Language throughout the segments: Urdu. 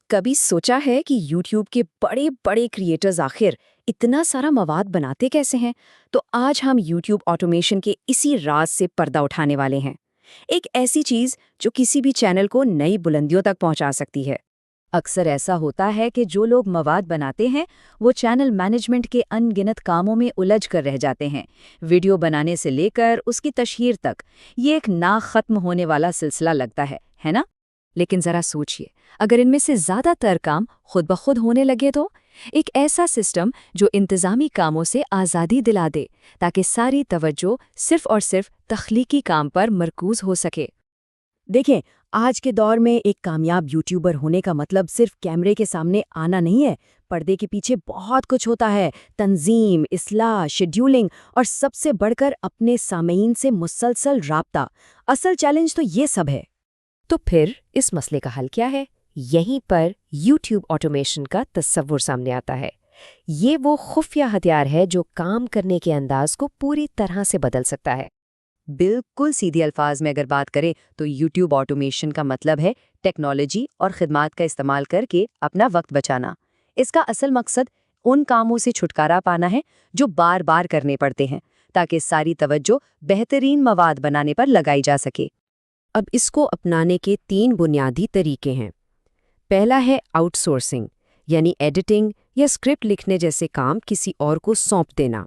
کبھی سوچا ہے کہ یوٹیوب کے بڑے بڑے کریٹرز آخر اتنا سارا مواد بناتے کیسے ہیں؟ تو آج ہم یوٹیوب آٹومیشن کے اسی راز سے پردہ اٹھانے والے ہیں۔ ایک ایسی چیز جو کسی بھی چینل کو نئی بلندیوں تک پہنچا سکتی ہے۔ اکثر ایسا ہوتا ہے کہ جو لوگ مواد بناتے ہیں وہ چینل مینجمنٹ کے ان گنت کاموں میں الجھ کر رہ جاتے ہیں، ویڈیو بنانے سے لے کر اس کی تشہیر تک۔ یہ ایک نا ختم ہونے والا سلسلہ لگتا ہے نا؟ لیکن ذرا سوچئے، اگر ان میں سے زیادہ تر کام خود بخود ہونے لگے تو؟ ایک ایسا سسٹم جو انتظامی کاموں سے آزادی دلا دے تاکہ ساری توجہ صرف اور صرف تخلیقی کام پر مرکوز ہو سکے۔ دیکھیں، آج کے دور میں ایک کامیاب یوٹیوبر ہونے کا مطلب صرف کیمرے کے سامنے آنا نہیں ہے۔ پردے کے پیچھے بہت کچھ ہوتا ہے: تنظیم، اصلاح، شیڈیولنگ اور سب سے بڑھ کر اپنے سامعین سے مسلسل رابطہ۔ اصل چیلنج تو یہ سب ہے۔ تو پھر اس مسئلے کا حل کیا ہے؟ یہیں پر یوٹیوب آٹومیشن کا تصور سامنے آتا ہے۔ یہ وہ خفیہ ہتھیار ہے جو کام کرنے کے انداز کو پوری طرح سے بدل سکتا ہے۔ بالکل سیدھے الفاظ میں اگر بات کریں تو یوٹیوب آٹومیشن کا مطلب ہے ٹیکنالوجی اور خدمات کا استعمال کر کے اپنا وقت بچانا۔ اس کا اصل مقصد ان کاموں سے چھٹکارا پانا ہے جو بار بار کرنے پڑتے ہیں، تاکہ ساری توجہ بہترین مواد بنانے پر لگائی جا سکے۔ اب اس کو اپنانے کے 3 بنیادی طریقے ہیں۔ پہلا ہے آؤٹ سورسنگ، یعنی ایڈیٹنگ یا اسکرپٹ لکھنے جیسے کام کسی اور کو سونپ دینا۔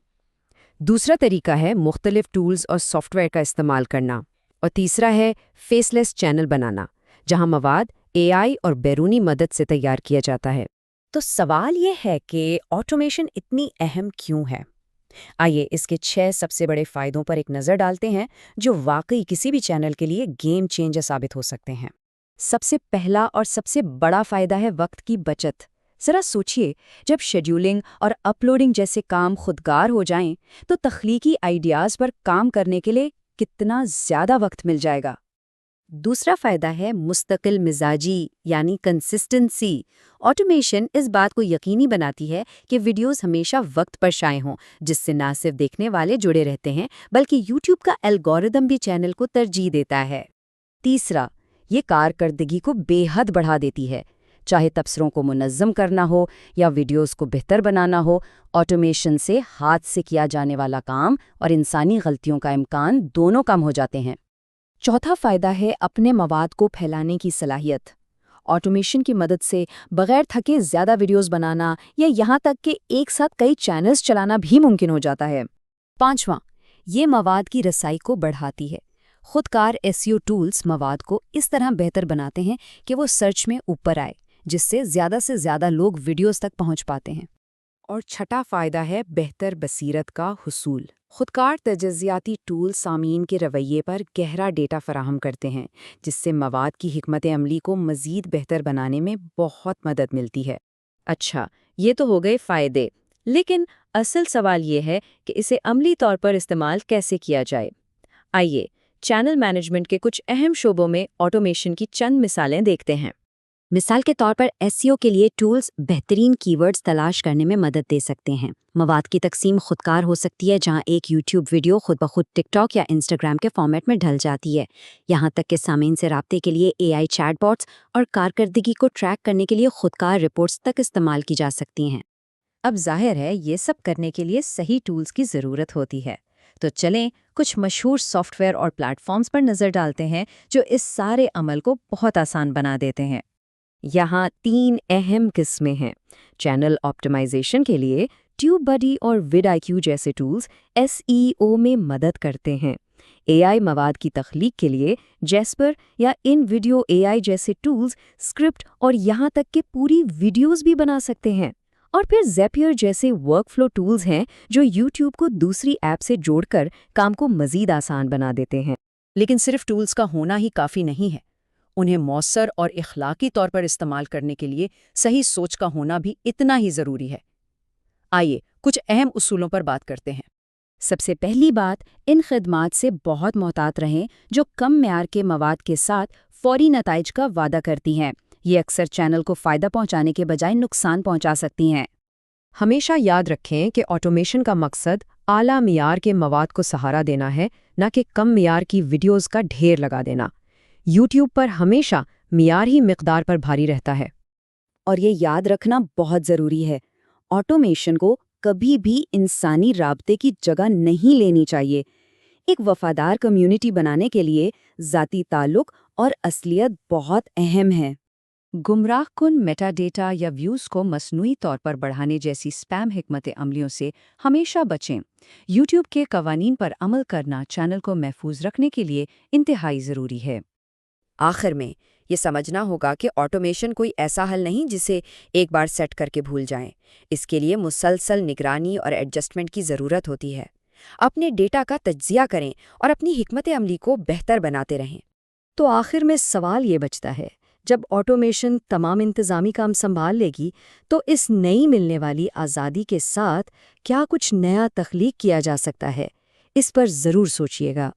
دوسرا طریقہ ہے مختلف ٹولز اور سافٹ ویئر کا استعمال کرنا۔ اور تیسرا ہے فیس لیس چینل بنانا، جہاں مواد AI اور بیرونی مدد سے تیار کیا جاتا ہے۔ تو سوال یہ ہے کہ آٹومیشن اتنی اہم کیوں ہے؟ آئیے اس کے 6 سب سے بڑے فائدوں پر ایک نظر ڈالتے ہیں جو واقعی کسی بھی چینل کے لیے گیم چینجر ثابت ہو سکتے ہیں۔ سب سے پہلا اور سب سے بڑا فائدہ ہے وقت کی بچت۔ ذرا سوچئے، جب شیڈیولنگ اور اپلوڈنگ جیسے کام خودکار ہو جائیں تو تخلیقی آئیڈیاز پر کام کرنے کے لیے کتنا زیادہ وقت مل جائے گا۔ دوسرا فائدہ ہے مستقل مزاجی، یعنی کنسسٹنسی۔ آٹومیشن اس بات کو یقینی بناتی ہے کہ ویڈیوز ہمیشہ وقت پر شائع ہوں، جس سے نہ صرف دیکھنے والے جڑے رہتے ہیں بلکہ یوٹیوب کا الگورتھم بھی چینل کو ترجیح دیتا ہے۔ تیسرا، یہ کارکردگی کو بے حد بڑھا دیتی ہے۔ چاہے تبصروں کو منظم کرنا ہو یا ویڈیوز کو بہتر بنانا ہو، آٹومیشن سے ہاتھ سے کیا جانے والا کام اور انسانی غلطیوں کا امکان دونوں کم ہو جاتے ہیں۔ چوتھا فائدہ ہے اپنے مواد کو پھیلانے کی صلاحیت۔ آٹومیشن کی مدد سے بغیر تھکے زیادہ ویڈیوز بنانا یا یہاں تک کہ ایک ساتھ کئی چینلز چلانا بھی ممکن ہو جاتا ہے۔ پانچواں، یہ مواد کی رسائی کو بڑھاتی ہے۔ خودکار SEO ٹولز مواد کو اس طرح بہتر بناتے ہیں کہ وہ سرچ میں اوپر آئے، جس سے زیادہ لوگ ویڈیوز تک پہنچ پاتے ہیں۔ اور چھٹا فائدہ ہے بہتر بصیرت کا حصول۔ خودکار تجزیاتی ٹول سامعین کے رویے پر گہرا ڈیٹا فراہم کرتے ہیں، جس سے مواد کی حکمت عملی کو مزید بہتر بنانے میں بہت مدد ملتی ہے۔ اچھا، یہ تو ہو گئے فائدے، لیکن اصل سوال یہ ہے کہ اسے عملی طور پر استعمال کیسے کیا جائے۔ آئیے چینل مینجمنٹ کے کچھ اہم شعبوں میں آٹومیشن کی چند مثالیں دیکھتے ہیں۔ مثال کے طور پر SEO کے لیے ٹولز بہترین کی ورڈز تلاش کرنے میں مدد دے سکتے ہیں۔ مواد کی تقسیم خودکار ہو سکتی ہے، جہاں ایک یوٹیوب ویڈیو خود بخود ٹک ٹاک یا انسٹاگرام کے فارمیٹ میں ڈھل جاتی ہے۔ یہاں تک کہ سامعین سے رابطے کے لیے AI چیٹ باٹس اور کارکردگی کو ٹریک کرنے کے لیے خودکار رپورٹس تک استعمال کی جا سکتی ہیں۔ اب ظاہر ہے یہ سب کرنے کے لیے صحیح ٹولز کی ضرورت ہوتی ہے، تو چلیں کچھ مشہور سافٹ ویئر اور پلیٹ فارمز پر نظر ڈالتے ہیں جو اس سارے عمل کو بہت آسان بنا دیتے ہیں۔ یہاں 3 اہم قسمیں ہیں۔ چینل آپٹیمائزیشن کے لیے ٹیوب بڈی اور vidIQ جیسے ٹولز SEO میں مدد کرتے ہیں۔ AI مواد کی تخلیق کے لیے جیسپر یا ان ویڈیو AI جیسے ٹولز اسکرپٹ اور یہاں تک کہ پوری ویڈیوز بھی بنا سکتے ہیں۔ اور پھر زیپیئر جیسے ورک فلو ٹولز ہیں جو یوٹیوب کو دوسری ایپ سے جوڑ کر کام کو مزید آسان بنا دیتے ہیں۔ لیکن صرف ٹولز کا ہونا ہی کافی نہیں ہے، انہیں مؤثر اور اخلاقی طور پر استعمال کرنے کے لیے صحیح سوچ کا ہونا بھی اتنا ہی ضروری ہے۔ آئیے کچھ اہم اصولوں پر بات کرتے ہیں۔ سب سے پہلی بات، ان خدمات سے بہت محتاط رہیں جو کم معیار کے مواد کے ساتھ فوری نتائج کا وعدہ کرتی ہیں۔ یہ اکثر چینل کو فائدہ پہنچانے کے بجائے نقصان پہنچا سکتی ہیں۔ ہمیشہ یاد رکھیں کہ آٹومیشن کا مقصد اعلیٰ معیار کے مواد کو سہارا دینا ہے، نہ کہ کم معیار کی ویڈیوز کا ڈھیر لگا دینا۔ یوٹیوب پر ہمیشہ معیار ہی مقدار پر بھاری رہتا ہے۔ اور یہ یاد رکھنا بہت ضروری ہے، آٹومیشن کو کبھی بھی انسانی رابطے کی جگہ نہیں لینی چاہیے۔ ایک وفادار کمیونٹی بنانے کے لیے ذاتی تعلق اور اصلیت بہت اہم ہے۔ گمراہ کن میٹا ڈیٹا یا ویوز کو مصنوعی طور پر بڑھانے جیسی سپیم حکمت عملیوں سے ہمیشہ بچیں۔ یوٹیوب کے قوانین پر عمل کرنا چینل کو محفوظ رکھنے کے لیے انتہائی ضروری ہے۔ آخر میں یہ سمجھنا ہوگا کہ آٹومیشن کوئی ایسا حل نہیں جسے ایک بار سیٹ کر کے بھول جائیں۔ اس کے لیے مسلسل نگرانی اور ایڈجسٹمنٹ کی ضرورت ہوتی ہے۔ اپنے ڈیٹا کا تجزیہ کریں اور اپنی حکمت عملی کو بہتر بناتے رہیں۔ تو آخر میں سوال یہ بچتا ہے، جب آٹومیشن تمام انتظامی کام سنبھال لے گی تو اس نئی ملنے والی آزادی کے ساتھ کیا کچھ نیا تخلیق کیا جا سکتا ہے؟ اس پر ضرور سوچیے گا۔